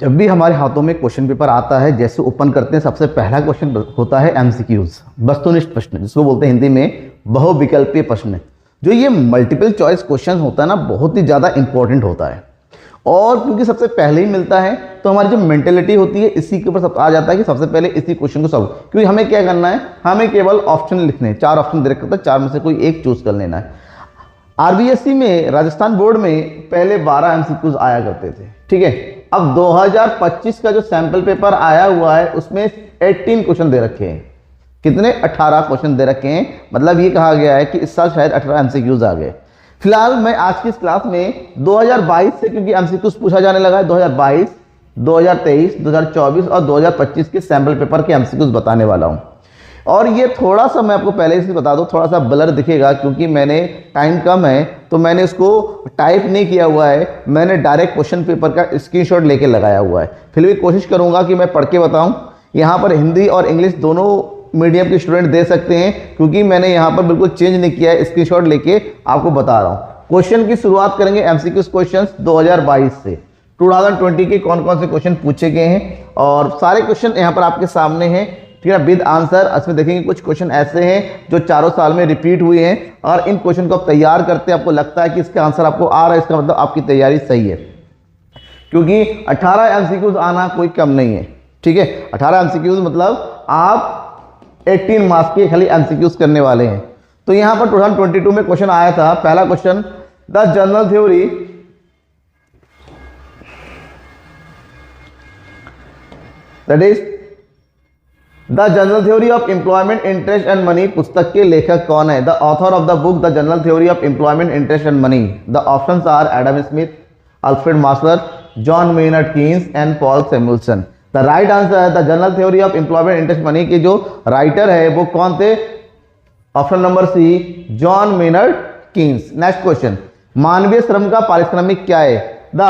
जब भी हमारे हाथों में क्वेश्चन पेपर आता है, जैसे ओपन करते हैं, सबसे पहला क्वेश्चन होता है एमसीक्यूज, वस्तुनिष्ठ प्रश्न, जिसको बोलते हैं हिंदी में बहुविकल्पीय प्रश्न। जो ये मल्टीपल चॉइस क्वेश्चन होता है ना, बहुत ही ज़्यादा इंपॉर्टेंट होता है। और क्योंकि सबसे पहले ही मिलता है, तो हमारी जो मेंटेलिटी होती है इसी के ऊपर सब आ जाता है कि सबसे पहले इसी क्वेश्चन को सॉल्व। क्योंकि हमें क्या करना है, हमें केवल ऑप्शन लिखने हैं, 4 ऑप्शन दे रखा था, 4 में से कोई एक चूज कर लेना है। आरबीएससी में, राजस्थान बोर्ड में पहले 12 एमसीक्यूज आया करते थे, ठीक है। अब 2025 का जो सैंपल पेपर आया हुआ है उसमें 18 क्वेश्चन दे रखे हैं। कितने? 18 क्वेश्चन दे रखे हैं। मतलब ये कहा गया है कि इस साल शायद 18 एमसीक्यूज आ गए। फिलहाल मैं आज की इस क्लास में 2022 से, क्योंकि एमसीक्यूज पूछा जाने लगा है, 2022, 2023, 2024 और 2025 के सैंपल पेपर के एमसीक्यूज बताने वाला हूं। और ये थोड़ा सा मैं आपको पहले से बता दूं, थोड़ा सा ब्लर दिखेगा क्योंकि मैंने टाइम कम है तो मैंने इसको टाइप नहीं किया हुआ है, मैंने डायरेक्ट क्वेश्चन पेपर का स्क्रीनशॉट लेके लगाया हुआ है। फिर भी कोशिश करूंगा कि मैं पढ़ के बताऊं। यहाँ पर हिंदी और इंग्लिश दोनों मीडियम के स्टूडेंट दे सकते हैं, क्योंकि मैंने यहाँ पर बिल्कुल चेंज नहीं किया है, स्क्रीनशॉट लेके आपको बता रहा हूँ। क्वेश्चन की शुरुआत करेंगे एमसीक्यू क्वेश्चन 2022 से। 2020 के कौन कौन से क्वेश्चन पूछे गए हैं और सारे क्वेश्चन यहाँ पर आपके सामने हैं, ठीक है, विद आंसर। इसमें देखेंगे कुछ क्वेश्चन ऐसे हैं जो चारों साल में रिपीट हुए हैं, और इन क्वेश्चन को आप तैयार करते हैं, आपको लगता है कि इसका आंसर आपको आ रहा है, इसका मतलब आपकी तैयारी सही है। क्योंकि 18 एमसीक्यूज आना कोई कम नहीं है, ठीक है। 18 एमसीक्यूज मतलब आप 18 मार्क्स के खाली एमसीक्यूज करने वाले हैं। तो यहां पर 2022 में क्वेश्चन आया था। पहला question, the general theory that is the general theory of employment, interest and money पुस्तक के लेखक कौन है? The author of the book the general theory of employment, interest and money. The options are Adam Smith, Alfred Marshall, John Maynard Keynes and Paul Samuelson. The right answer है the general theory of employment, interest, money के जो writer है वो कौन थे? Option number सी, John Maynard Keynes. Next question, मानवीय श्रम का पारिश्रमिक क्या है? The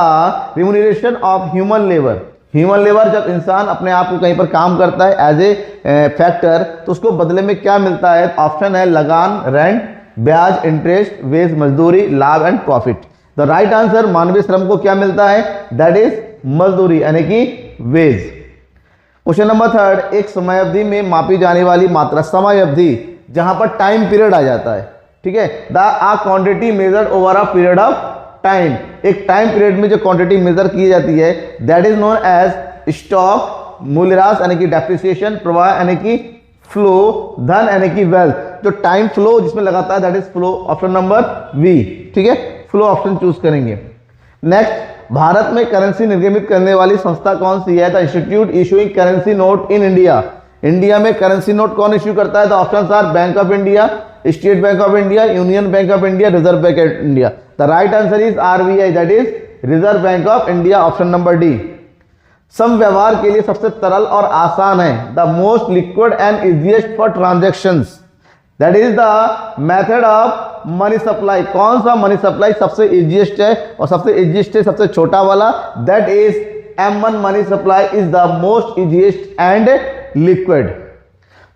remuneration of human labour. Human labour, जब इंसान अपने आप को कहीं पर काम करता है एज ए फैक्टर, तो उसको बदले में क्या मिलता है? ऑप्शन है लगान, रेंट, ब्याज, इंटरेस्ट, वेज, मजदूरी, लाभ and profit. The right answer, मानवीय श्रम को क्या मिलता है? दैट इज मजदूरी, यानी कि वेज। क्वेश्चन नंबर 3, एक समय अवधि में मापी जाने वाली मात्रा, समय अवधि जहां पर टाइम पीरियड आ जाता है, ठीक है। The uh quantity measured over a period of time, एक टाइम पीरियड में जो क्वांटिटी मेजर की जाती है, that is known as stock, मूल्यह्रास यानी कि डेप्रिसिएशन, प्रवाह यानी कि फ्लो, धन यानी कि वेल्थ। जो टाइम फ्लो जिसमें लगाता है that is flow, option number B, ठीक है, फ्लो ऑप्शन चूज करेंगे। नेक्स्ट, भारत में करेंसी निर्गमित करने वाली संस्था कौन सी है? The institute issuing currency note in India. India में करेंसी नोट कौन इश्यू करता है? The options are Bank of India, State Bank of India, Union Bank of India, Reserve Bank of India. The right answer is RBI, that is Reserve Bank of India, option number D. सम व्यवहार के लिए सबसे तरल और आसान है, the most liquid and easiest for transactions, that is the method of money supply. कौन सा मनी सप्लाई सबसे इजीएस्ट है? और सबसे इजीएस्ट है सबसे छोटा वाला, that is M1 money supply is the most easiest and liquid.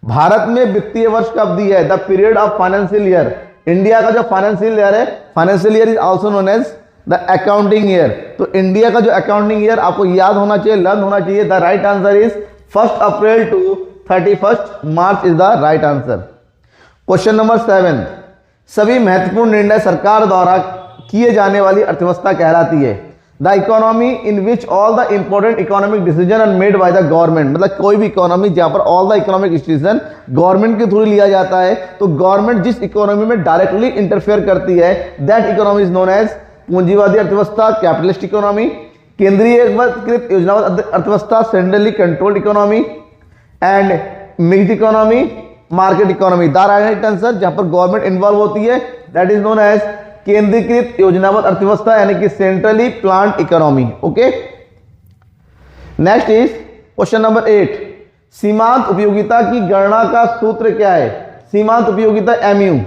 भारत में वित्तीय वर्ष का अवधि है, the period of financial year. India का जो फाइनेंशियल ईयर है, financial year is also known as the accounting year. तो इंडिया का जो अकाउंटिंग ईयर आपको याद होना चाहिए, लर्न होना चाहिए। The right answer is 1 April to 31 March is the right answer. Question number 7, सभी महत्वपूर्ण निर्णय सरकार द्वारा किए जाने वाली अर्थव्यवस्था कहलाती है। The economy in which all the important economic decision are made by the government. मतलब कोई भी इकोनॉमी जहां पर all the economic decision government के थ्रू लिया जाता है, तो गवर्नमेंट जिस इकोनॉमी में डायरेक्टली इंटरफेयर करती है, that economy is known as पूंजीवादी अर्थव्यवस्था, कैपिटलिस्ट इकोनॉमी, केंद्रीयकृत योजनाबद्ध अर्थव्यवस्था, centrally controlled economy, and mixed economy, market economy. The right answer, जहां पर गवर्नमेंट इन्वॉल्व होती है, दैट इज नोन एज केंद्रीकृत योजनाबद्ध अर्थव्यवस्था, यानी कि centrally planned economy. Okay, next is question number 8, सीमांत उपयोगिता की गणना का सूत्र क्या है? सीमांत उपयोगिता MU,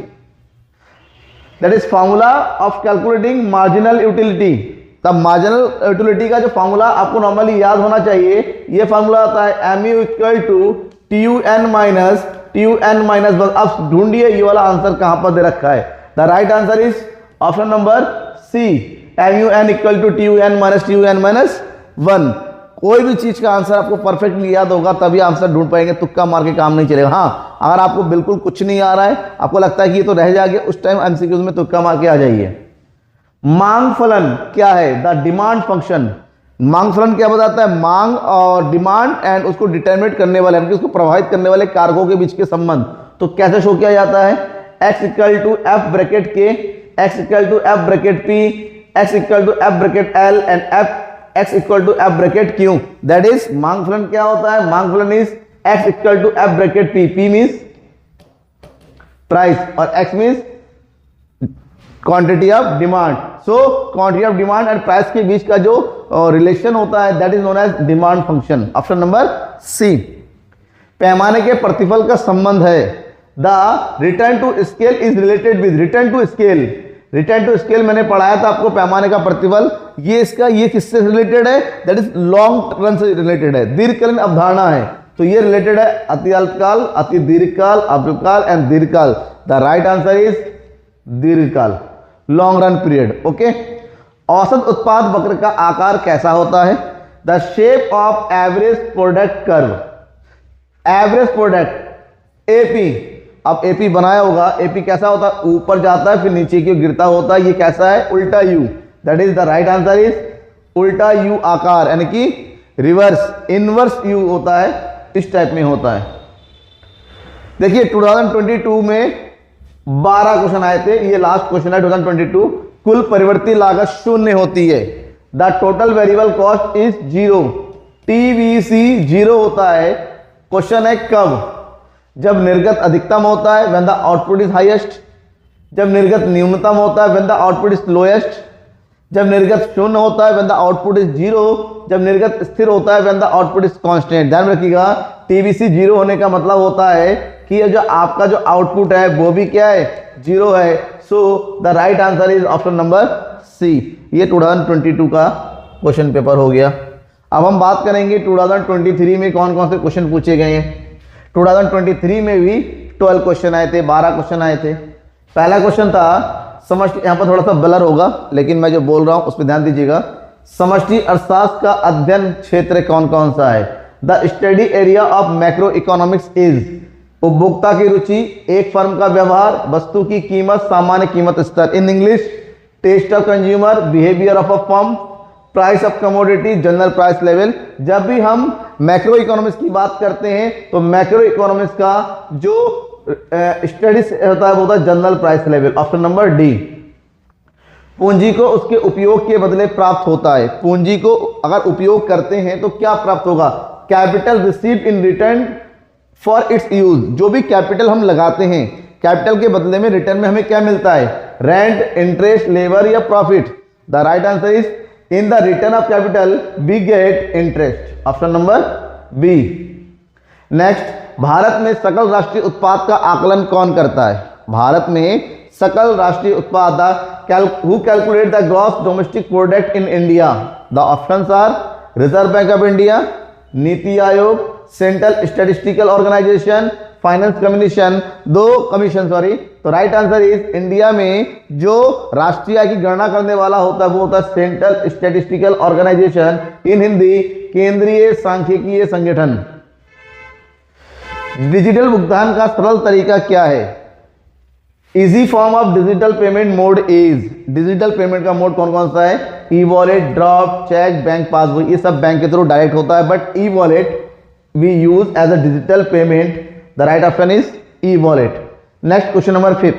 that is formula of calculating marginal utility. तब मार्जिनल यूटिलिटी का जो फॉर्मूला आपको नॉर्मली याद होना चाहिए, ये फॉर्मूला आता है MU equal to TUN minus 1। अब ढूंढिए ये वाला आंसर कहां पर दे रखा है। The right answer is option number C, MUN equal to TUN minus 1। कोई भी चीज का आंसर आपको परफेक्टली याद होगा तभी आंसर ढूंढ पाएंगे, तुक्का मार के काम नहीं चलेगा। हाँ, अगर आपको बिल्कुल कुछ नहीं आ रहा है, आपको लगता है कि ये तो रह जाएगा, उस टाइम एमसीक्यूज में तुक्का मार के आ जाइए। मांग फलन क्या है? The demand function. मांग फलन क्या बताता है? मांग और डिमांड एंड उसको डिटरमिनेट करने वाले, यानी उसको प्रभावित करने वाले कारकों के बीच के संबंध। तो कैसे शो किया जाता है? x equal to F bracket k, x equal to F bracket p, x equal to F bracket l and x equal to F bracket q. That is मांग फलन क्या होता है? मांग फलन इज x equal to F bracket p, p means price और x means quantity of demand. So quantity of demand and price के बीच का जो रिलेशन होता है that is known as demand function. Option number C. पैमाने के प्रतिफल का संबंध है। The return to scale is related with. Return to scale, return to scale मैंने पढ़ाया था आपको, पैमाने का प्रतिफल, ये इसका ये किससे रिलेटेड है? दैट इज लॉन्ग रन से रिलेटेड है, दीर्घकालीन अवधारणा है। तो ये रिलेटेड है अति अल्पकाल, अति दीर्घकाल, अल्पकाल एंड दीर्घकाल। द राइट आंसर इज दीर्घकाल, लॉन्ग रन पीरियड। ओके। औसत उत्पाद वक्र का आकार कैसा होता है? The shape of average product curve. Average product AP, अब एपी बनाया होगा, एपी कैसा होता है? ऊपर जाता है फिर नीचे की ओर गिरता होता है, ये कैसा है? उल्टा you. That is the right answer is उल्टा यू आकार, यानी कि रिवर्स, इनवर्स यू होता है, इस टाइप में होता है। देखिए 2022 में 12 क्वेश्चन आए थे, ये लास्ट क्वेश्चन है 2022। कुल परिवर्ती लागत शून्य होती है। The total variable cost is zero, TVC zero होता है। क्वेश्चन है कब? जब निर्गत अधिकतम होता है, when the output is highest. जब निर्गत न्यूनतम होता है, when the output is lowest. जब निर्गत शून्य होता है, when the output is zero. जब निर्गत स्थिर होता है, when the output is constant. ध्यान रखिएगा, टीवीसी जीरो होने का मतलब होता है कि ये जो आपका जो आउटपुट है वो भी क्या है? जीरो है। So the right answer is option number C. ये 2022 का क्वेश्चन पेपर हो गया। अब हम बात करेंगे 2023 में कौन कौन से क्वेश्चन पूछे गए हैं। 2023 में भी 12 क्वेश्चन आए थे, 12 क्वेश्चन आए थे। पहला क्वेश्चन था समष्टि, यहाँ पर थोड़ा सा ब्लर होगा लेकिन मैं जो बोल रहा हूँ उस पर ध्यान दीजिएगा। समष्टि अर्थशास्त्र का अध्ययन क्षेत्र कौन कौन सा है? The study area of macro economics is. उपभोक्ता की रुचि, एक फर्म का व्यवहार, वस्तु की कीमत, सामान्य कीमत स्तर। In English, taste of consumer, behaviour of a firm, price of commodity, general price level. जब भी हम मैक्रो इकोनॉमिक्स की बात करते हैं तो मैक्रो इकोनॉमिक्स का जो स्टडी होता है वो होता है general price level. Option number D. पूंजी को उसके उपयोग के बदले प्राप्त होता है। पूंजी को अगर उपयोग करते हैं तो क्या प्राप्त होगा? Capital received in return for its use. जो भी कैपिटल हम लगाते हैं, कैपिटल के बदले में रिटर्न में हमें क्या मिलता है? रेंट, इंटरेस्ट, लेबर या profit. The right answer is in the return of capital we get interest. Option number B. Next, भारत में सकल राष्ट्रीय उत्पाद का आकलन कौन करता है? भारत में सकल राष्ट्रीय उत्पाद, who calculate the gross domestic product in India? The options are Reserve Bank of India, NITI Aayog, Central Statistical Organisation, Finance Commission, commission. तो राइट आंसर इज इंडिया में जो राष्ट्रीय आय की गणना करने वाला होता है वो होता है सेंट्रल स्टैटिस्टिकल ऑर्गेनाइजेशन, इन हिंदी केंद्रीय सांख्यिकीय संगठन। डिजिटल भुगतान का सरल तरीका क्या है? Easy form of digital payment mode is. Digital payment का मोड कौन कौन सा है? E wallet, drop, cheque, bank passbook, ये सब बैंक के थ्रू डायरेक्ट होता है, but e wallet we use as a digital payment. The right option is e wallet. Next question number 5।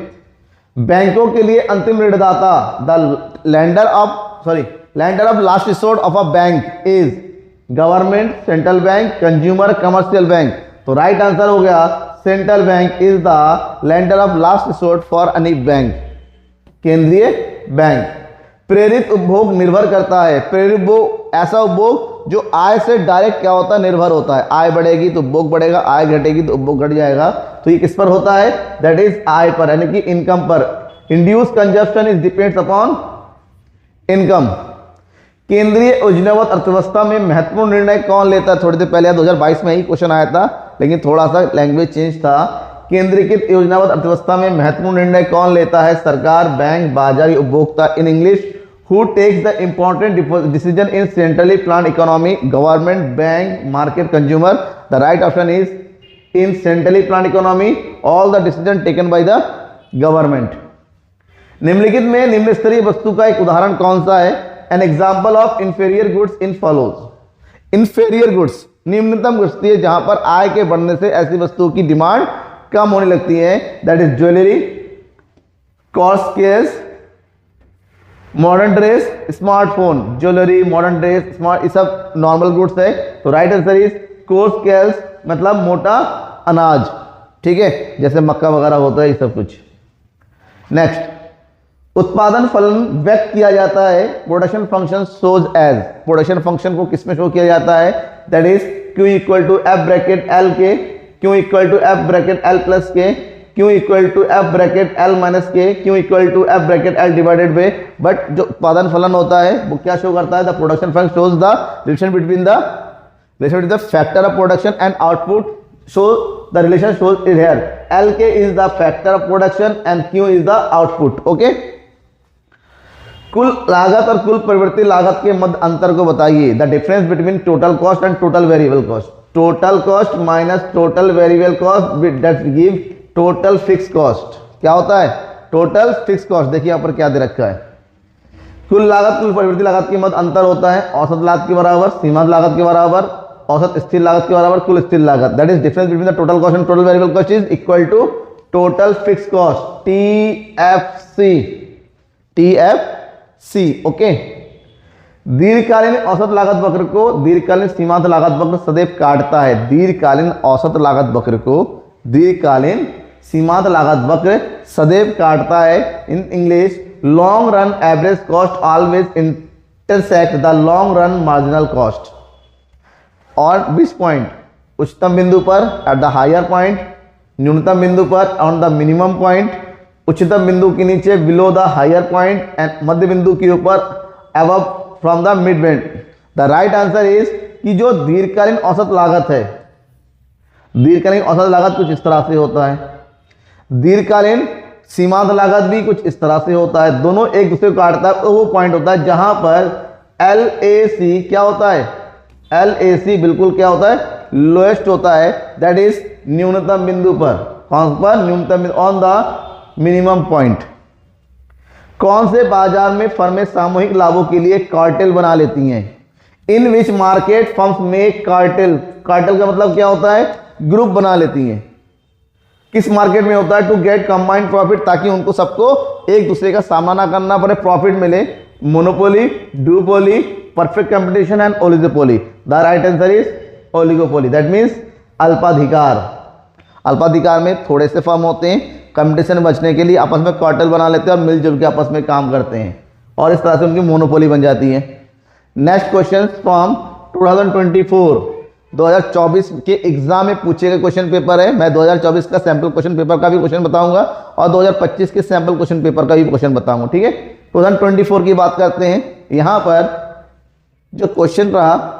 बैंकों के लिए अंतिम ऋणदाता, the lender of last resort of a bank is government, central bank, consumer, commercial bank. तो right answer हो गया central bank is the lender of last resort for any bank, केंद्रीय bank. प्रेरित उपभोग निर्भर करता है। प्रेरित उपभोग ऐसा उपभोग जो आय से डायरेक्ट क्या होता है? निर्भर होता है। आय बढ़ेगी तो उपभोग बढ़ेगा, आय घटेगी तो उपभोग घट जाएगा। तो ये किस पर होता है? दैट इज आय पर, यानी कि इनकम पर। Induce consumption is depends upon income. केंद्रीय योजनाबद्ध अर्थव्यवस्था में महत्वपूर्ण निर्णय कौन लेता है? थोड़ी देर पहले 2022 में ही क्वेश्चन आया था लेकिन थोड़ा सा लैंग्वेज चेंज था। केंद्रीकृत योजनाबद्ध अर्थव्यवस्था में महत्वपूर्ण निर्णय कौन लेता है? सरकार, बैंक, बाजार या उपभोक्ता। In English, who takes the important decision in centrally plan economy, government, bank, market, consumer. The right option is in centrally plan economy all the decision taken by the government. निम्नलिखित में निम्न स्तरीय वस्तु का एक उदाहरण कौन सा है? An example of inferior goods in follows. Inferior goods निम्नतम वस्तु है जहां पर आय के बढ़ने से ऐसी वस्तुओं की डिमांड कम होने लगती है। That is jewellery, cost cares, modern dress, smartphone. Jewellery, modern dress, smart, ये सब नॉर्मल गुड्स है। तो right answer is course cares, मतलब मोटा अनाज, ठीक है, जैसे मक्का वगैरह होता है ये सब कुछ। नेक्स्ट, उत्पादन फलन व्यक्त किया जाता है। Production function shows as. Production function को किसमें शो किया जाता है? That is Q equal to F bracket L K, Q equal to F bracket L plus K, Q equal to F bracket L minus K, Q equal to F bracket L divided by. But जो उत्पादन फलन होता है वो क्या show करता है? The production function shows the relation between the factor of production and output. So the relation shows is here. LK is the factor of production and Q is the output. Okay. कुल लागत और कुल परिवर्तित लागत के मध्य अंतर को बताइए। The difference between total cost and total variable cost. Total cost minus total variable cost that give total fix cost. क्या होता है? Total fix cost. देखिए यहाँ पर क्या दे रखा है। कुल लागत कुल परिवर्तित लागत के मध्य अंतर होता है औसत लागत के बराबर, सीमांत लागत के बराबर, औसत स्थिर लागत के बराबर, कुल स्थिर लागत। That is difference between the total cost and total variable cost is equal to total fix cost, TFC। TFC। Okay. दीर्घकालीन औसत लागत वक्र को दीर्घकालीन सीमांत लागत वक्र सदैव काटता है। दीर्घकालीन औसत लागत वक्र को दीर्घकालीन सीमांत लागत वक्र सदैव काटता है। In English, long run average cost always intersect the long run marginal cost. और विच पॉइंट? उच्चतम बिंदु पर, एट द हायर पॉइंट, न्यूनतम बिंदु पर, ऑन द मिनिमम पॉइंट, उच्चतम बिंदु के नीचे, below the higher point, and मध्य बिंदु के ऊपर, above from the midpoint. The right answer is कि जो दीर्घकालीन औसत लागत है, दीर्घकालीन औसत लागत कुछ इस तरह से होता है, दीर्घकालीन सीमांत लागत भी कुछ इस तरह से होता है। दोनों एक दूसरे को काटता है। वो पॉइंट होता है जहां पर LAC क्या होता है? LAC बिल्कुल क्या होता है? लोएस्ट होता है। दैट इज न्यूनतम बिंदु पर। कौन पर? न्यूनतम बिंदु, ऑन द मिनिमम पॉइंट। कौन से बाजार में फर्में सामूहिक लाभों के लिए कार्टेल बना लेती हैं? इन विच मार्केट फर्म्स में कार्टेल। कार्टेल का मतलब क्या होता है? ग्रुप बना लेती हैं। किस मार्केट में होता है? टू गेट कंबाइंड प्रॉफिट, ताकि उनको सबको एक दूसरे का सामना ना करना पड़े, प्रॉफिट मिले। Monopoly, duopoly, perfect competition and oligopoly. The right answer is oligopoly. That means अल्पाधिकार। अल्पाधिकार में थोड़े से फर्म होते हैं, कंपटीशन बचने के लिए आपस में कार्टेल बना लेते हैं और मिलजुल के आपस में काम करते हैं, और इस तरह से उनकी मोनोपोली बन जाती है। नेक्स्ट क्वेश्चन फ्रॉम 2024 के एग्जाम में पूछे गए क्वेश्चन पेपर है। मैं 2024 का सैंपल क्वेश्चन पेपर का भी क्वेश्चन बताऊंगा और 2025 के सैंपल क्वेश्चन पेपर का भी क्वेश्चन बताऊंगा, ठीक है। 2024 की बात करते हैं। यहां पर जो क्वेश्चन रहा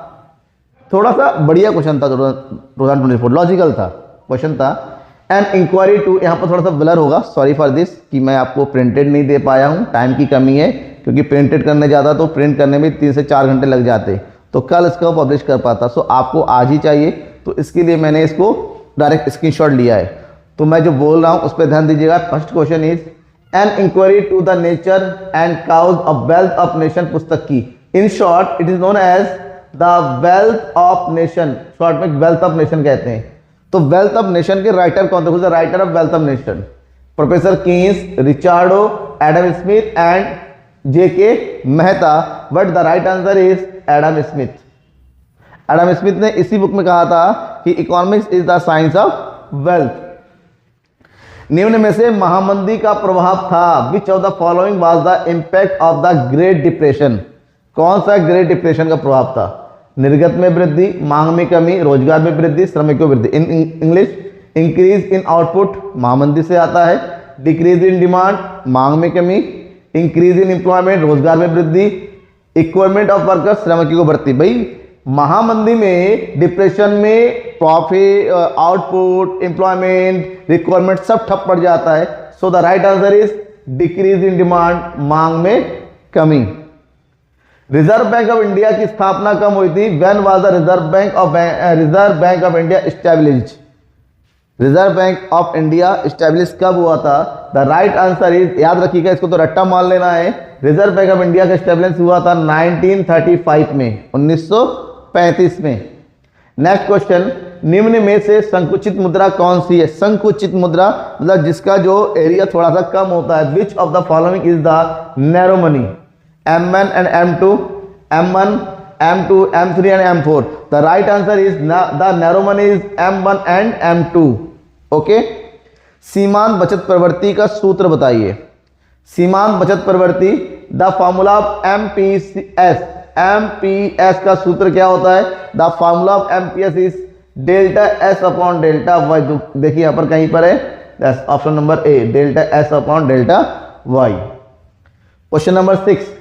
थोड़ा सा बढ़िया क्वेश्चन था, 2024 लॉजिकल था क्वेश्चन था। एन इंक्वायरी टू, यहाँ पर थोड़ा सा ब्लर होगा, सॉरी फॉर दिस कि मैं आपको प्रिंटेड नहीं दे पाया हूँ, टाइम की कमी है, क्योंकि प्रिंटेड करने जाता तो प्रिंट करने में 3 से 4 घंटे लग जाते, तो कल इसका पब्लिश कर पाता। सो आपको आज ही चाहिए, तो इसके लिए मैंने इसको डायरेक्ट स्क्रीनशॉट लिया है। तो मैं जो बोल रहा हूँ उस पर ध्यान दीजिएगा। First question is an inquiry to the nature and cause of wealth of nation पुस्तक की, in short it is known as the wealth of nation, short में वेल्थ ऑफ नेशन कहते हैं। तो वेल्थ ऑफ नेशन के writer कौन थे? The writer of wealth of nation professor Keynes, Ricardo, Adam Smith and JK Mehta. But the right answer is Adam Smith. Adam Smith ने इसी book में कहा था कि economics is the science of wealth. निम्न में से महामंदी का प्रभाव था, विच of the following was the impact of the great depression. कौन सा ग्रेट डिप्रेशन का प्रभाव था? निर्गत में वृद्धि, मांग में कमी, रोजगार में वृद्धि, श्रमिकों वृद्धि। In English, increase in output महामंदी से आता है, डिक्रीज इन डिमांड मांग में कमी, इंक्रीज इन एम्प्लॉयमेंट रोजगार में वृद्धि, इक्विपमेंट ऑफ वर्कर्स श्रमिकों को बढ़ती। भाई महामंदी में, डिप्रेशन में प्रॉफिट, आउटपुट, एम्प्लॉयमेंट, रिक्वायरमेंट सब ठप पड़ जाता है। So the right answer is decrease in demand, मांग में कमी। रिजर्व बैंक ऑफ इंडिया की स्थापना कब हुई थी? When was the reserve Bank of India established? Reserve Bank of India establish कब हुआ था? द राइट आंसर इज, याद रखिएगा इसको तो रट्टा मान लेना है, रिजर्व बैंक ऑफ इंडिया का एस्टैब्लिश हुआ था 1935 में, 1935 में। नेक्स्ट क्वेश्चन, निम्न में से संकुचित मुद्रा कौन सी है? संकुचित मुद्रा मतलब जिसका जो एरिया थोड़ा सा कम होता है। विच of the following is the narrow money? M1 and M2, M1, M2, M3 and M4. The right answer is the narrow money is M1 and M2. Okay, सीमांत बचत प्रवृत्ति का सूत्र बताइए। सीमांत बचत प्रवृत्ति, the formula of MPS, MPS का सूत्र क्या होता है? The formula of MPS is delta S upon delta Y. देखिए यहाँ पर कहीं पर है, option number A, delta S upon delta Y. Question number 6,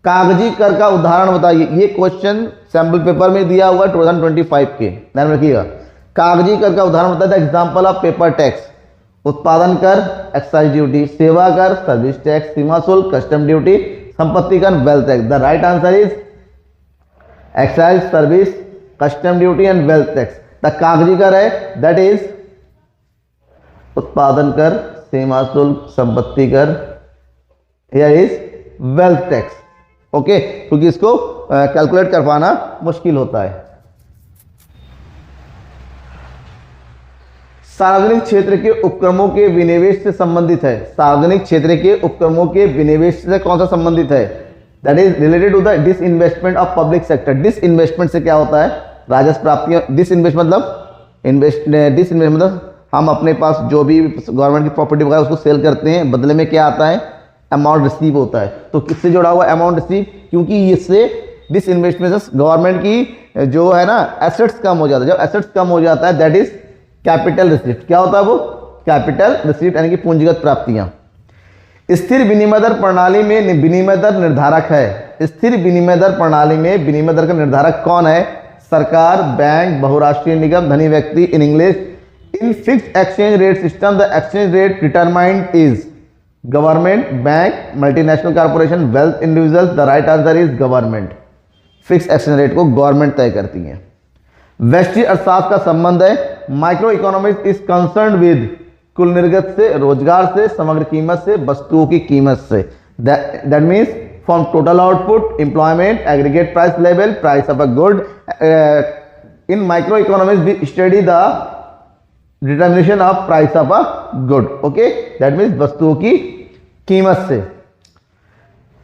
कागजी कर का उदाहरण बताइए। ये क्वेश्चन सैम्पल पेपर में दिया हुआ 2025 के, ध्यान रखिएगा। कागजी कर का उदाहरण बताइए। The example of paper tax, उत्पादन कर एक्साइज ड्यूटी, सेवा कर सर्विस टैक्स, सीमा शुल्क कस्टम ड्यूटी, संपत्ति कर wealth tax. The right answer is excise, service, custom duty and wealth tax. The कागजी कर है दैट इज उत्पादन कर, सीमा शुल्क, संपत्ति कर, here is wealth tax. Okay, क्योंकि इसको कैलकुलेट कर पाना मुश्किल होता है। सार्वजनिक क्षेत्र के उपक्रमों के विनिवेश से संबंधित है। सार्वजनिक क्षेत्र के उपक्रमों के विनिवेश से कौन सा संबंधित है? That is related to the disinvestment of public sector. Disinvestment से क्या होता है? राजस्व प्राप्तियां। डिसइन्वेस्ट मतलब हम अपने पास जो भी गवर्नमेंट की प्रॉपर्टी वगैरह उसको सेल करते हैं, बदले में क्या आता है? अमाउंट रिसीव होता है। तो किससे जुड़ा हुआ अमाउंट रिसीव? क्योंकि इससे डिसइन्वेस्टमेंट से गवर्नमेंट की जो है ना एसेट्स कम हो जाता है। जब एसेट्स कम हो जाता है दैट इज कैपिटल रिसीव्ड। क्या होता है वो? कैपिटल रिसीव्ड, यानी कि पूंजीगत प्राप्तियां। स्थिर विनिमय दर प्रणाली में विनिमय दर निर्धारक है। स्थिर विनिमय दर प्रणाली में विनिमय दर का निर्धारक कौन है? सरकार, बैंक, बहुराष्ट्रीय निगम, धनी व्यक्ति। In English, in fixed exchange rate system the exchange rate determined is government, bank, multinational corporation, wealth individuals. The right answer is government. Fix exchange rate को गवर्नमेंट तय करती है। व्यष्टि अर्थशास्त्र का संबंध है microeconomics is concern with कुल निर्गत से, रोजगार से, समग्र कीमत से, वस्तुओं की कीमत से। That means from total output, employment, aggregate price level, price of a good. In micro economics we study the determination of price of a good. Okay, that means वस्तुओं की कीमत से।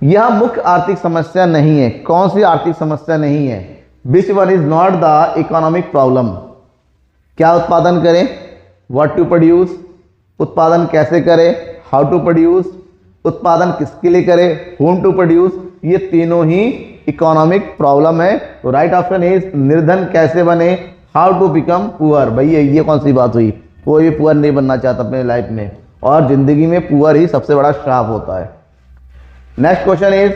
यह मुख्य आर्थिक समस्या नहीं है। कौन सी आर्थिक समस्या नहीं है? Which one is not the economic problem? क्या उत्पादन करें? व्हाट टू प्रोड्यूस, उत्पादन कैसे करें? हाउ टू प्रोड्यूस, उत्पादन किसके लिए करें? Whom to produce. ये तीनों ही इकोनॉमिक प्रॉब्लम है। तो राइट ऑप्शन इज निर्धन कैसे बने, हाउ टू बिकम पुअर। भैया ये कौन सी बात हुई? कोई भी पुअर नहीं बनना चाहता अपने लाइफ में, और जिंदगी में पुअर ही सबसे बड़ा श्राप होता है। नेक्स्ट क्वेश्चन इज,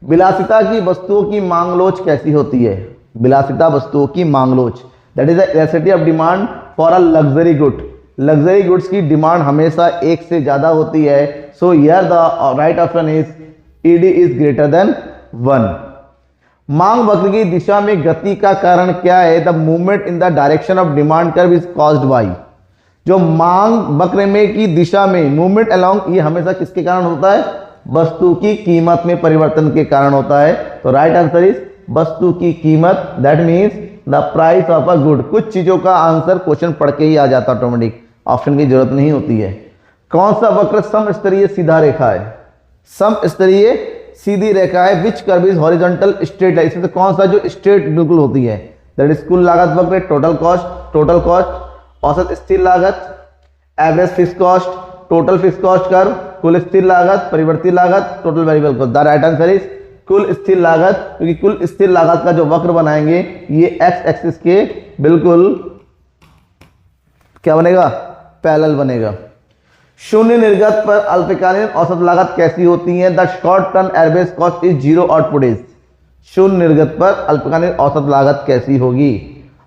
विलासिता की वस्तुओं की मांग लोच कैसी होती है? विलासिता वस्तुओं की मांग लोच, that is the elasticity of demand for a luxury good. Luxury goods की डिमांड हमेशा एक से ज्यादा होती है। So here the right option is ED is greater than 1। मांग वक्र की दिशा में गति का कारण क्या है? The movement in the direction of demand curve is caused by. जो मांग वक्र में की दिशा में मूवमेंट अलोंग, ये हमेशा किसके कारण होता है? वस्तु की कीमत में परिवर्तन के कारण होता है। तो राइट आंसर इज वस्तु की कीमत, that means the price of a good. कुछ चीजों का आंसर क्वेश्चन पढ़ के ही आ जाता है, ऑटोमेटिक, ऑप्शन की जरूरत नहीं होती है। कौन सा वक्र समस्तरीय सीधा रेखा है? समस्तरीय सीधी रेखा है। Which curve is horizontal straight line? इसमें तो कौन सा जो स्ट्रेट बिल्कुल होती है? दैट इज कुल लागत वक्र, टोटल कॉस्ट, औसत स्थिर लागत, average fix cost, total fix cost curve, कुल स्थिर लागत, परिवर्तित लागत, total variable cost. The right answer is कुल स्थिर लागत, क्योंकि कुल स्थिर लागत का जो वक्र बनाएंगे ये एक्स एक्सिस के बिल्कुल क्या बनेगा? पैरेलल बनेगा। शून्य निर्गत पर अल्पकालीन औसत लागत कैसी होती है? The short term average cost is zero output is. शून्य निर्गत पर अल्पकालीन औसत लागत कैसी होगी?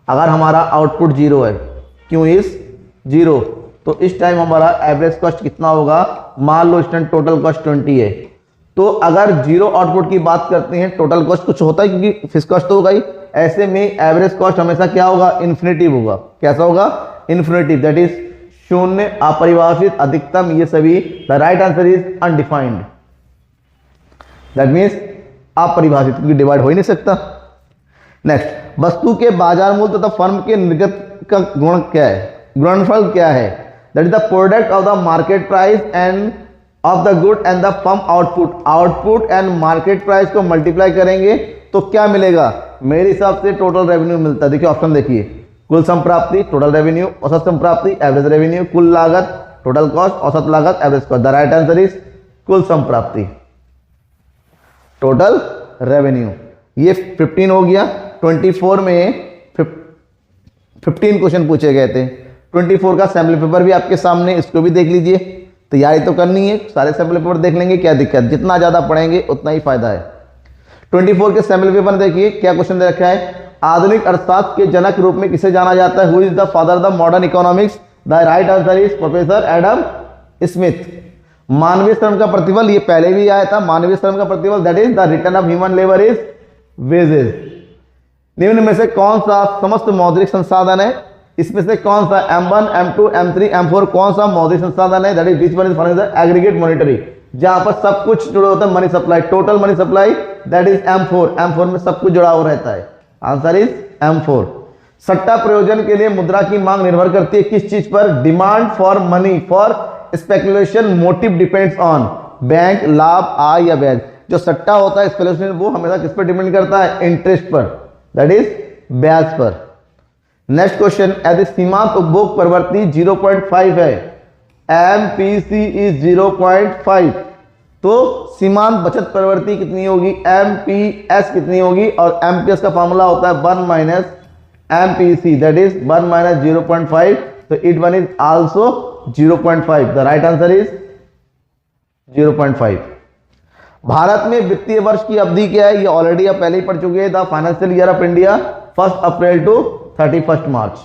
अगर हमारा आउटपुट जीरो है, क्यों इज जीरो, तो इस टाइम हमारा एवरेज कॉस्ट कितना होगा? मान लो इस टाइम टोटल कॉस्ट 20 है, तो अगर जीरो आउटपुट की बात करते हैं टोटल कॉस्ट कुछ होता है, क्योंकि फिक्स कॉस्ट तो होगा ही। ऐसे में एवरेज कॉस्ट हमेशा क्या होगा, इन्फिनिटिव होगा। कैसा होगा, इन्फिनिटिव, दैट इज शून्य, अपरिभाषित, अधिकतम, ये सभी। The right answer is undefined, that means अपरिभाषित, क्योंकि डिवाइड हो ही नहीं सकता। नेक्स्ट, वस्तु के बाजार मूल्य तथा फर्म के निर्गत का गुण क्या है, गुणनफल क्या है, that is the product of the market price end of the good and the firm output. Output and market price को मल्टीप्लाई करेंगे तो क्या मिलेगा, मेरे हिसाब से टोटल रेवेन्यू मिलता है। देखिए ऑप्शन देखिए, कुल संप्राप्ति, टोटल रेवेन्यू, औसत संप्राप्ति, एवरेज रेवेन्यू, कुल लागत, टोटल कॉस्ट, औसत लागत, average cost. The right answer is कुल संप्राप्ति, टोटल रेवेन्यू। ये 15 हो गया। 24 में 15 क्वेश्चन पूछे गए थे। 24 का सैम्पल पेपर भी आपके सामने, इसको भी देख लीजिए। तैयारी तो करनी है, सारे सैम्पल पेपर देख लेंगे, क्या दिक्कत, जितना ज़्यादा पढ़ेंगे उतना ही फायदा है। 24 के सैम्पल पेपर देखिए क्या क्वेश्चन दे रखा है। आधुनिक अर्थशास्त्र के जनक रूप में किसे जाना जाता है, who is the father of the modern economics. The right answer is professor Adam Smith. मानवीय श्रम का प्रतिफल, ये पहले भी आया था, मानवीय श्रम का प्रतिफल that is the return of human labour is wages. निम्न में से कौन सा समस्त मौद्रिक संसाधन है, इसमें से कौन सा M1, M2, M3, M4 कौन सा मौद्रिक संसाधन है, that is which one is furnished the aggregate monetary, जहां पर सब कुछ जुड़ा होता है, money supply, total money supply, that is M4। M4 में सब कुछ जुड़ा हुआ रहता है, आंसर इज M4। सट्टा प्रयोजन के लिए मुद्रा की मांग निर्भर करती है किस चीज पर, demand for money for speculation motive depends on, bank, लाभ, आय या ब्याज। जो सट्टा होता है स्पेकुलेशन, वो हमेशा किस पर डिपेंड करता है, इंटरेस्ट पर, दैट इज ब्याज पर। नेक्स्ट क्वेश्चन, यदि सीमांत उपभोग प्रवृत्ति 0.5 है, MPC इज 0.5, तो सीमांत बचत प्रवृत्ति कितनी होगी, MPS कितनी होगी, और MPS का फॉर्मूला होता है 1 minus MPC, that is 1 minus 0.5, तो it one is also 0.5। The right answer is 0.5। Bharat में वित्तीय वर्ष की अवधि क्या है, ये ऑलरेडी आप पहले ही पढ़ चुके हैं। The financial year of India 1 April to 31 March.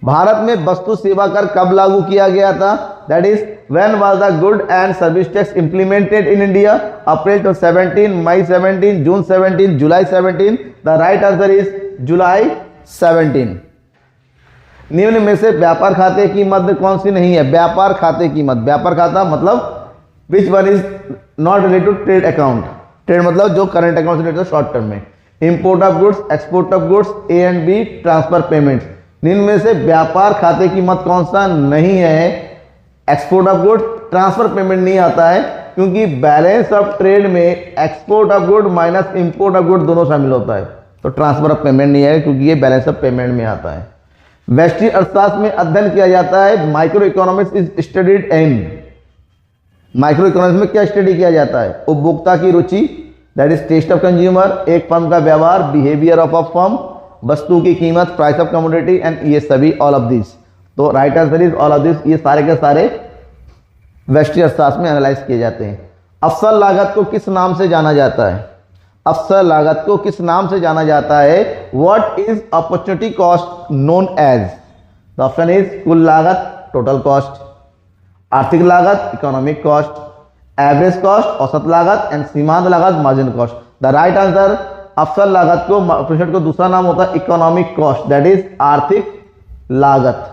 भारत में वस्तु सेवा कर कब लागू किया गया था, that is when was the good and service tax implemented in India, April to 17, May 17, June 17, July 17। The right answer is July 17। निम्न में से व्यापार खाते की मद कौन सी नहीं है, व्यापार खाते की मद, व्यापार खाता मतलब which one is not related to trade account, trade मतलब जो करंट अकाउंट से रिलेटेड शॉर्ट टर्म में। Import of goods, export of goods, A&B, transfer payments. निम्न में से व्यापार खाते की मद कौन सा नहीं है, export of goods, transfer payment नहीं आता है, क्योंकि बैलेंस ऑफ ट्रेड में export of good minus import of good दोनों शामिल होता है, तो ट्रांसफर ऑफ पेमेंट नहीं है, क्योंकि ये बैलेंस ऑफ पेमेंट में आता है। व्यष्टि अर्थशास्त्र में अध्ययन किया जाता है, microeconomics is studied in, micro economics में क्या स्टडी किया जाता है, उपभोक्ता की रुचि, that is taste of consumer, एक फर्म का व्यवहार, बिहेवियर ऑफ अ फर्म, वस्तु की कीमत, प्राइस ऑफ कमोडिटी, एंड ये सभी ऑल ऑफ दिस। तो right answer is all of this, ये सारे के सारे व्यष्टि अर्थशास्त्र में एनालाइज किए जाते हैं। अवसर लागत को किस नाम से जाना जाता है, अवसर लागत को किस नाम से जाना जाता है, what is opportunity cost known as, the option is कुल लागत, टोटल कॉस्ट, आर्थिक लागत, इकोनॉमिक कॉस्ट, एवरेज कॉस्ट, औसत लागत, एंड सीमांत लागत, margin cost. The right answer, अवसर लागत को प्रोडक्ट को दूसरा नाम होता है इकोनॉमिक कॉस्ट, दैट इज आर्थिक लागत।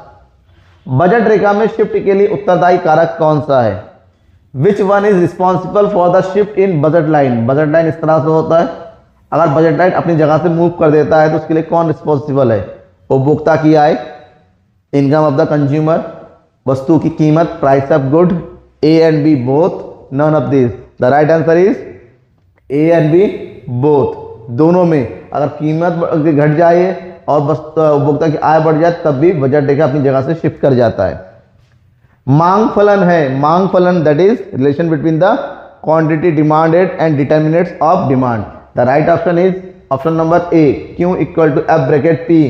बजट रेखा में शिफ्ट के लिए उत्तरदायी कारक कौन सा है, which one is responsible for the shift in budget line. Budget line इस तरह से होता है, अगर बजट लाइन अपनी जगह से मूव कर देता है तो उसके लिए कौन रिस्पॉन्सिबल है, उपभोक्ता की आय, इनकम ऑफ द कंज्यूमर, वस्तु की कीमत, price of good, A&B both, none of this. The right answer is A&B both, दोनों में अगर कीमत घट जाए और उपभोक्ता की आय बढ़ जाए तब भी बजट रेखा अपनी जगह से शिफ्ट कर जाता है। मांग फलन है, मांग फलन that is relation between the quantity demanded and determinants of demand. The right option is option number A, Q equal to F bracket P।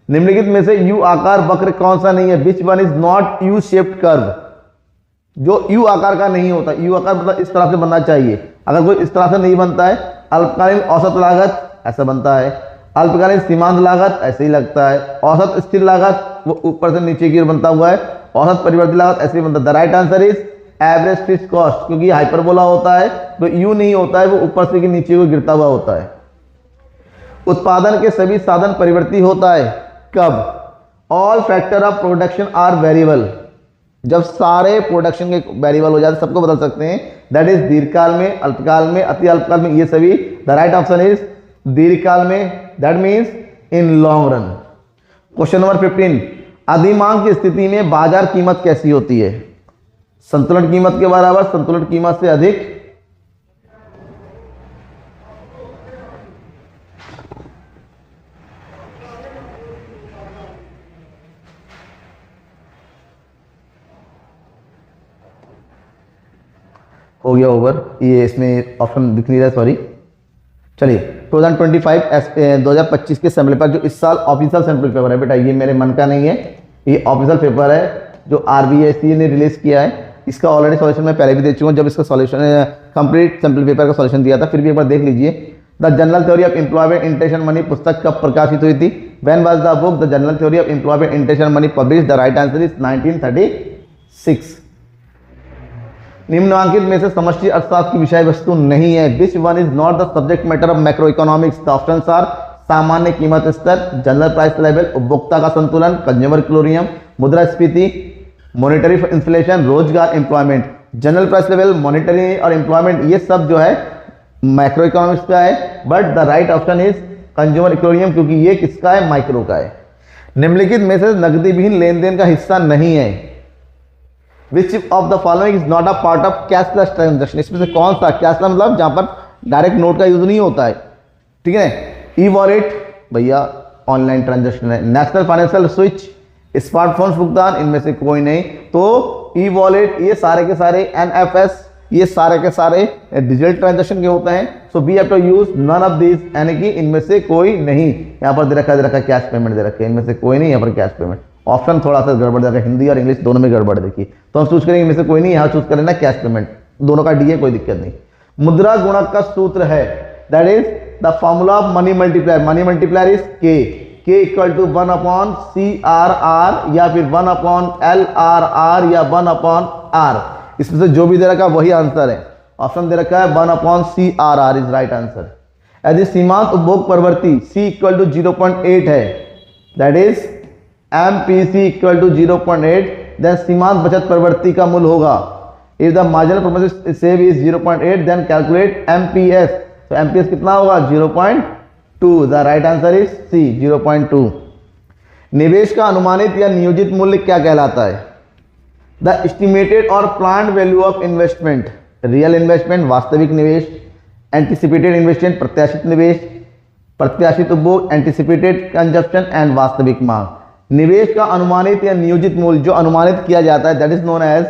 निम्नलिखित में से U आकार वक्र कौन सा नहीं है, which one is not U shaped curve, जो U आकार का नहीं होता। U आकार मतलब इस तरह से बनना चाहिए, अगर कोई इस तरह से नहीं बनता है, अल्पकालीन औसत लागत ऐसा बनता है, अल्पकालीन सीमांत लागत ऐसे ही लगता है, औसत स्थिर लागत वो ऊपर से नीचे की ओर बनता हुआ है, औसत परिवर्तित लागत ऐसे ही बनता है। The right answer is average fix cost, क्योंकि हाइपरबोला होता है तो यू नहीं होता है, वो ऊपर से नीचे को गिरता हुआ होता है। उत्पादन के सभी साधन परिवर्ती होता है कब? All factor of production are variable, जब सारे प्रोडक्शन के वेरिएबल हो जाते, सबको बदल सकते हैं। दैट इज दीर्घकाल में, अल्पकाल में, अति अल्पकाल में, ये सभी। द राइट ऑप्शन इज दीर्घकाल में, that means in long run. Question number 15, अधिमांग की स्थिति में बाजार कीमत कैसी होती है? संतुलन कीमत के बराबर, संतुलन कीमत से अधिक। हो गया ओवर, ये इसमें ऑप्शन दिख नहीं रहा है, सॉरी। चलिए 2025 के सैम्पल पेपर, जो इस साल ऑफिशियल सैम्पल पेपर है बेटा, ये मेरे मन का नहीं है, ये ऑफिशियल पेपर है जो RBSE ने रिलीज किया है। इसका ऑलरेडी सॉल्यूशन मैं पहले भी दे चुका हूँ, जब इसका सॉल्यूशन कंप्लीट सैम्पल पेपर का सॉल्यूशन दिया था, फिर भी एक बार देख लीजिए। The general theory of employment interest and money पुस्तक कब प्रकाशित हुई थी? When was the book the general theory of employment interest and money publish? The right answer is 1936। निम्नलिखित में से समष्टि अर्थशास्त्र की विषय वस्तु नहीं है। Which one is not the subject matter of macro economics? The options are सामान्य कीमत स्तर, जनरल प्राइस लेवल, उपभोक्ता का संतुलन, कंज्यूमर इक्विलिब्रियम, मुद्रास्फीति, मॉनेटरी इन्फ्लेशन, रोजगार, employment. General price level, monetary और एम्प्लॉयमेंट, ये सब जो है मैक्रो इकोनॉमिक्स का है, but the right option is consumer equilibrium, क्योंकि ये किसका है? माइक्रो का है। निम्नलिखित में से नकदी विहीन लेन देन का हिस्सा नहीं है। Which of the following is not a part of cashless transaction? इसमें से कौन सा कैशलेस, मतलब जहां पर डायरेक्ट नोट का यूज नहीं होता है, ठीक है? ई वॉलेट भैया ऑनलाइन ट्रांजेक्शन है। नेशनल फाइनेंशियल स्विच, स्मार्टफोन भुगतान, इनमें से कोई नहीं। तो ई वॉलेट, ये सारे के सारे, NFS, ये सारे के सारे डिजिटल ट्रांजेक्शन के होते हैं। So we have to use none of this, यानी कि इनमें से कोई नहीं। यहाँ पर दे रखा कैश पेमेंट दे रखे, इनमें से कोई नहीं यहाँ पर कैश पेमेंट। ऑप्शन थोड़ा सा गड़बड़ देखा, हिंदी और इंग्लिश दोनों में गड़बड़ देखी, तो हम चूज करेंगे इनमें से कोई नहीं, यहाँ चूज करें ना कैश पेमेंट, दोनों का डी है, कोई दिक्कत नहीं। मुद्रा गुणक का सूत्र है, that is the formula of money multiplier. Money multiplier is के इक्वल टू 1/CRR या फिर 1/LRR या 1/R। इसमें से जो भी दे रखा वही आंसर है। ऑप्शन दे रखा है 1/CRR इज राइट आंसर। यदि सीमांत उपभोग प्रवृत्ति C इक्वल टू 0.8 है, that is MPC equal to 0.8, then सीमांत बचत प्रवृत्ति का मूल होगा। If the marginal proportion save is 0.8, then calculate MPS। तो MPS कितना होगा? 0.2। The right answer is C, 0.2। निवेश का अनुमानित या नियोजित मूल्य क्या कहलाता है? द एस्टिमेटेड और planned value of investment. Real investment, वास्तविक निवेश, एंटिसिपेटेड इन्वेस्टमेंट, प्रत्याशित निवेश, प्रत्याशित उपभोग, एंटिसिपेटेड कंजप्शन एंड वास्तविक मांग। निवेश का अनुमानित या नियोजित मूल्य जो अनुमानित किया जाता है, that is known as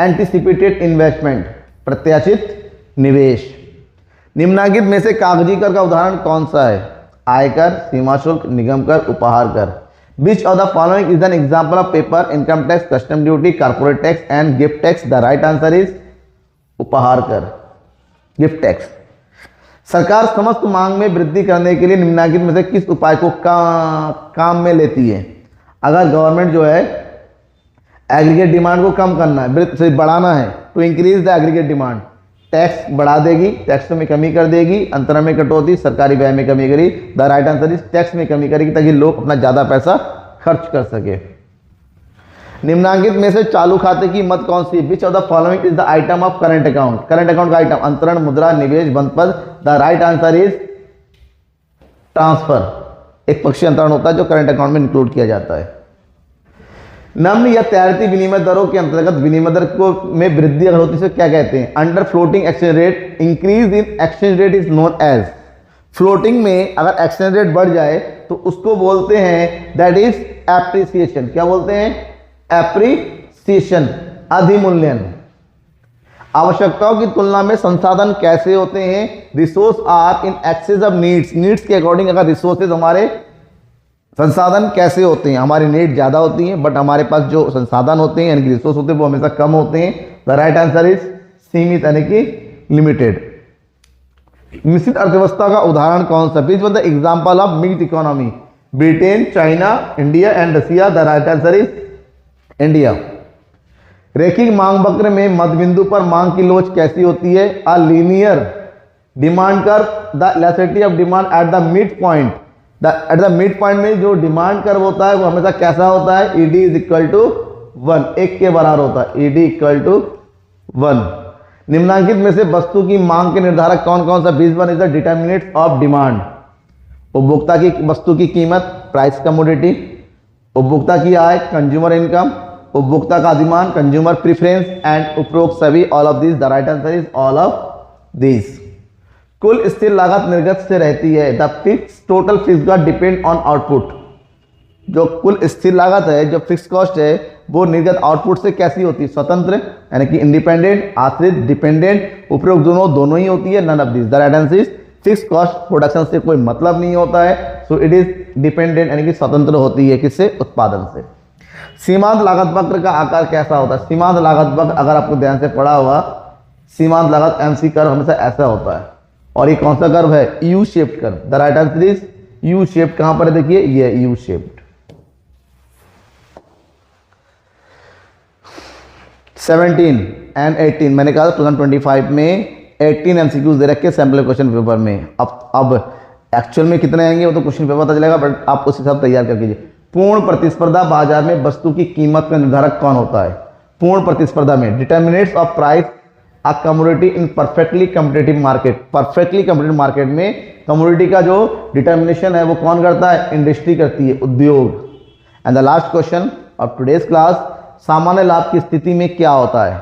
anticipated investment, प्रत्याशित निवेश। निम्नलिखित में से कागजी कर का उदाहरण कौन सा है? आयकर, सीमा शुल्क, निगम कर, उपहार कर। विच of the following is an example of paper income tax, custom duty, corporate tax and gift tax? The right answer is उपहार कर, गिफ्ट टैक्स। सरकार समस्त मांग में वृद्धि करने के लिए निम्नलिखित में से किस उपाय को काम में लेती है? अगर गवर्नमेंट जो है एग्रीगेट डिमांड को कम करना है, बढ़ाना है, तो increase the aggregate demand, tax बढ़ा देगी, टैक्स में कमी कर देगी, अंतरण में कटौती, सरकारी व्यय में कमी करेगी। The right answer is tax में कमी करेगी, ताकि लोग अपना ज्यादा पैसा खर्च कर सके। निम्नलिखित में से चालू खाते की मत कौन सी? Which of the following is the item of current account? Current account का आइटम अंतरण, मुद्रा, निवेश, बंधपत्र। The right answer is transfer. एक पक्षीय अंतरण होता है जो करंट अकाउंट में इंक्लूड किया जाता है। नम्न या तैरती विनिमय दरों के अंतर्गत विनिमय दर को में वृद्धि अगर होती है क्या कहते हैं? Under floating exchange rate, increase in exchange rate is known as. Floating में अगर एक्सचेंज रेट बढ़ जाए तो उसको बोलते हैं दैट इज एप्रिसिएशन। क्या बोलते हैं? एप्रिसिएशन, अधिमूल्यन। आवश्यकताओं की तुलना में संसाधन कैसे होते हैं? Resource are in excess of needs. Needs के अकॉर्डिंग अगर रिसोर्सेज हमारे संसाधन कैसे होते हैं? हमारी नीड ज़्यादा होती हैं, बट हमारे पास जो संसाधन होते हैं यानी कि रिसोर्स होते हैं वो हमेशा कम होते हैं। द राइट आंसर इज सीमित यानी कि लिमिटेड। मिश्रित अर्थव्यवस्था का उदाहरण कौन सा? Which was the example of mixed economy? Britain, China, India and Russia. The right answer is India. रेखिक मांग वक्र में मध्य बिंदु पर मांग की लोच कैसी होती है? A linear demand curve, the elasticity of demand at the mid point, at the mid point में जो डिमांड कर्व होता है वो हमेशा कैसा होता है? ईडी इज इक्वल टू 1, एक के बराबर होता है, ईडी इक्वल टू 1। निम्नलिखित में से वस्तु की मांग के निर्धारक कौन कौन सा? 21 is the determinants of demand. उपभोक्ता की वस्तु की कीमत, प्राइस कमोडिटी, उपभोक्ता की आय, कंज्यूमर इनकम, उपभोक्ता का अधिमान, कंज्यूमर प्रेफरेंस, एंड उपरोक्त सभी, all of this, the right answer is all of this. कुल स्थिर लागत निर्गत से रहती है, the fix total fix cost depend on output. जो कुल स्थिर लागत है, जो फिक्स कॉस्ट है, वो निर्गत आउटपुट से कैसी होती है? स्वतंत्र, यानी कि इंडिपेंडेंट, आश्रित, डिपेंडेंट, उपरोक्त दोनों ही होती है, none of this. The right answer is fix cost production से कोई मतलब नहीं होता है, सो इट इज डिपेंडेंट, यानी कि स्वतंत्र होती है किससे? उत्पादन से। सीमांत लागत वक्र का आकार कैसा होता है? सीमांत लागत वक्र अगर आपको ध्यान से पढ़ा होगा, सीमांत लागत एमसी कर्व हमेशा ऐसा होता है, और ये कौन सा कर्व है? U shaped curve. The right answer is U shaped. कहां पर है? देखिए ये यू शेप्ड। 17 एंड 18 मैंने कहा 2025 में 18 एमसीक्यूज दे रखे सैंपल क्वेश्चन पेपर में। अब एक्चुअल में कितने आएंगे वो तो क्वेश्चन पेपर पता चलेगा, बट आप उस हिसाब तैयार कर कीजिए। पूर्ण प्रतिस्पर्धा बाजार में वस्तु की कीमत का निर्धारक कौन होता है? पूर्ण प्रतिस्पर्धा में determinants of price a commodity in perfectly competitive market. Perfectly competitive market में कमोडिटी का जो डिटर्मिनेशन है वो कौन करता है? इंडस्ट्री करती है, उद्योग। And the last question of today's class, सामान्य लाभ की स्थिति में क्या होता है?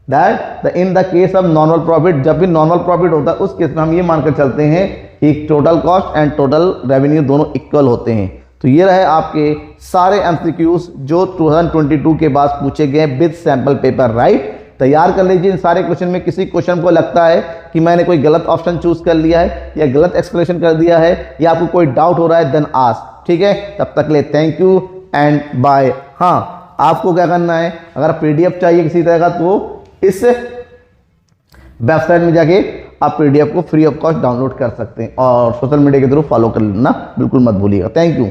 That in the case of normal profit, जब भी नॉर्मल प्रॉफिट होता है उस केस में हम ये मानकर चलते हैं कि total cost and total revenue दोनों इक्वल होते हैं। तो ये रहे आपके सारे एमसीक्यूज जो 2022 के बाद पूछे गए विद सैंपल पेपर। राइट, तैयार कर लीजिए इन सारे क्वेश्चन में। किसी क्वेश्चन को लगता है कि मैंने कोई गलत ऑप्शन चूज कर लिया है या गलत एक्सप्लेनेशन कर दिया है या आपको कोई डाउट हो रहा है, देन आस्क। ठीक है, तब तक ले थैंक यू एंड बाय। हाँ, आपको क्या करना है, अगर पीडीएफ चाहिए किसी तरह का तो इस वेबसाइट में जाके आप पीडीएफ को फ्री ऑफ कॉस्ट डाउनलोड कर सकते हैं, और सोशल मीडिया के थ्रू फॉलो कर लेना बिल्कुल मत भूलिएगा। Thank you.